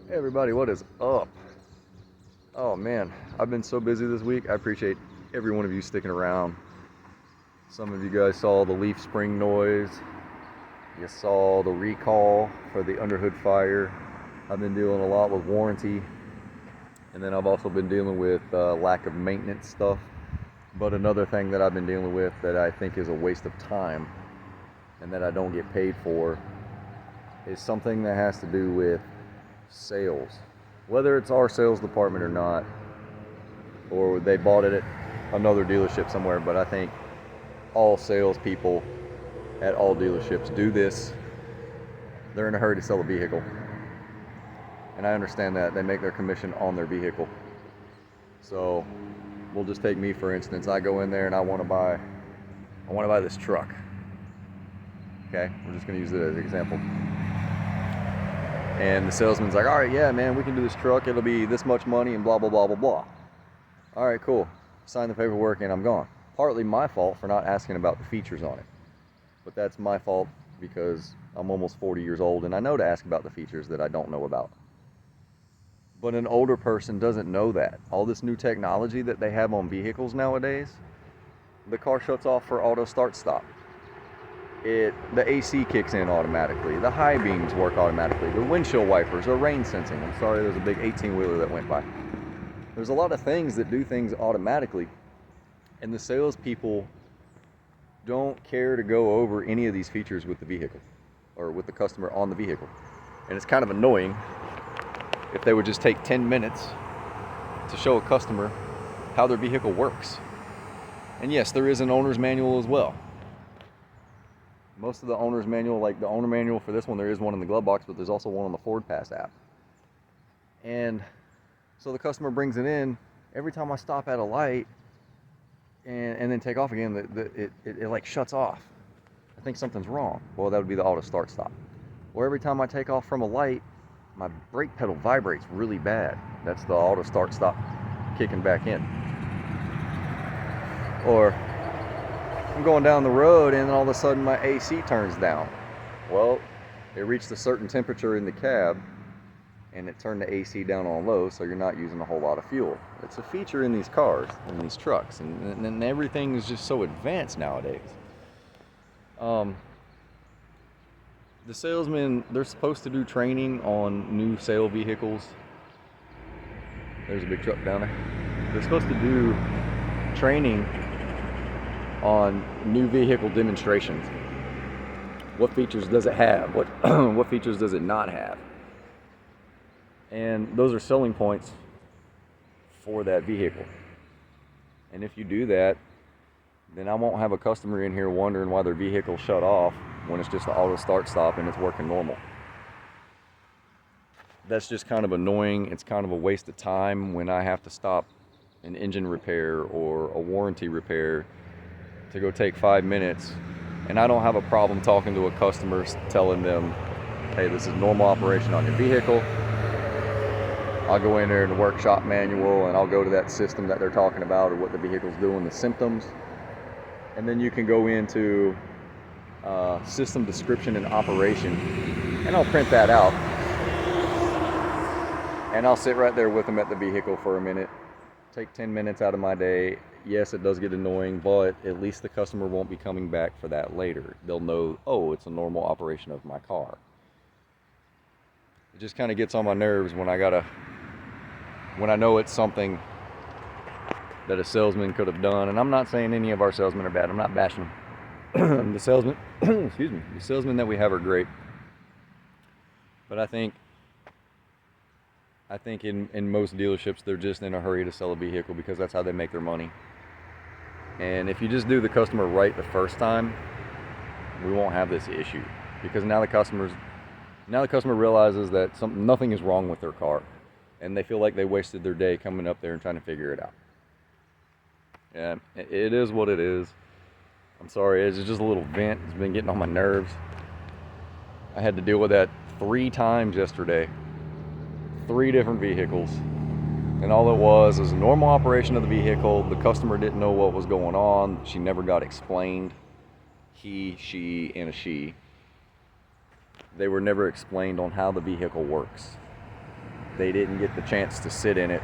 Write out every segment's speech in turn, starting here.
Hey everybody, what is up? Oh man, I've been so busy this week. I appreciate every one of you sticking around. Some of you guys saw the leaf spring noise. You saw the recall for the underhood fire. I've been dealing a lot with warranty. And then I've also been dealing with lack of maintenance stuff. But another thing that I've been dealing with that I think is a waste of time and that I don't get paid for is something that has to do with sales. Whether it's our sales department or not, or they bought it at another dealership somewhere, but I think all salespeople at all dealerships do this. They're in a hurry to sell a vehicle. And I understand that. They make their commission on their vehicle. So we'll just take me for instance. I go in there and I want to buy this truck. Okay, we're just going to use it as an example. And the salesman's like, all right, yeah, man, we can do this truck. It'll be this much money and blah, blah, blah, blah, blah. All right, cool. Sign the paperwork and I'm gone. Partly my fault for not asking about the features on it. But that's my fault because I'm almost 40 years old and I know to ask about the features that I don't know about. But an older person doesn't know that. All this new technology that they have on vehicles nowadays, the car shuts off for auto start stop. The AC kicks in automatically. The high beams work automatically. The windshield wipers are rain sensing. I'm sorry, there's a big 18-wheeler that went by. There's a lot of things that do things automatically, and the salespeople don't care to go over any of these features with the vehicle or with the customer on the vehicle. And it's kind of annoying if they would just take 10 minutes to show a customer how their vehicle works. And yes, there is an owner's manual as well. Most of the owner's manual, like the owner manual for this one, there is one in the glove box, but there's also one on the FordPass app. And so the customer brings it in. Every time I stop at a light and then take off again, it like shuts off. I think something's wrong. Well, that would be the auto start stop. Or every time I take off from a light, my brake pedal vibrates really bad. That's the auto start stop kicking back in. Or I'm going down the road and then all of a sudden my AC turns down. Well, it reached a certain temperature in the cab and it turned the AC down on low, so you're not using a whole lot of fuel. It's a feature in these cars, in these trucks, and everything is just so advanced nowadays. The salesmen, they're supposed to do training on new sale vehicles. There's a big truck down there. They're supposed to do training on new vehicle demonstrations. What features does it have? What features does it not have? And those are selling points for that vehicle. And if you do that, then I won't have a customer in here wondering why their vehicle shut off when it's just the auto start stop and it's working normal. That's just kind of annoying. It's kind of a waste of time when I have to stop an engine repair or a warranty repair to go take 5 minutes, and I don't have a problem talking to a customer, telling them, hey, this is normal operation on your vehicle. I'll go in there in the workshop manual and I'll go to that system that they're talking about or what the vehicle's doing, the symptoms. And then you can go into system description and operation, and I'll print that out. And I'll sit right there with them at the vehicle for a minute, take 10 minutes out of my day. Yes, it does get annoying, but at least the customer won't be coming back for that later. They'll know, oh, it's a normal operation of my car. It just kind of gets on my nerves when I know it's something that a salesman could have done. And I'm not saying any of our salesmen are bad. I'm not bashing them. The salesmen, excuse me, the salesmen that we have are great. But I think in most dealerships, they're just in a hurry to sell a vehicle because that's how they make their money. And if you just do the customer right the first time, we won't have this issue, because now the customer realizes that nothing is wrong with their car, and they feel like they wasted their day coming up there and trying to figure it out. And it is what it is. I'm sorry, it's just a little vent. It's been getting on my nerves. I had to deal with that 3 times yesterday. 3 different vehicles. And all it was a normal operation of the vehicle. The customer didn't know what was going on. She never got explained. He, she, and a she. They were never explained on how the vehicle works. they didn't get the chance to sit in it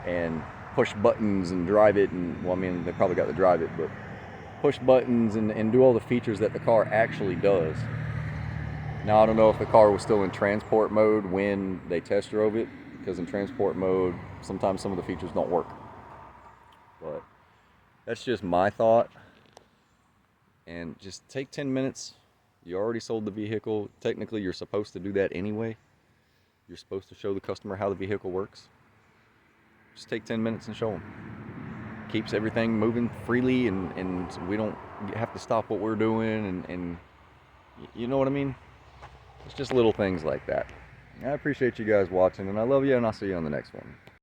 and push buttons and drive it. And well, I mean, they probably got to drive it, but push buttons and do all the features that the car actually does. Now, I don't know if the car was still in transport mode when they test drove it, because in transport mode, sometimes some of the features don't work. But that's just my thought. And just take 10 minutes. You already sold the vehicle. Technically, you're supposed to do that anyway. You're supposed to show the customer how the vehicle works. Just take 10 minutes and show them. Keeps everything moving freely, and we don't have to stop what we're doing, and you know what I mean? It's just little things like that. I appreciate you guys watching, and I love you, and I'll see you on the next one.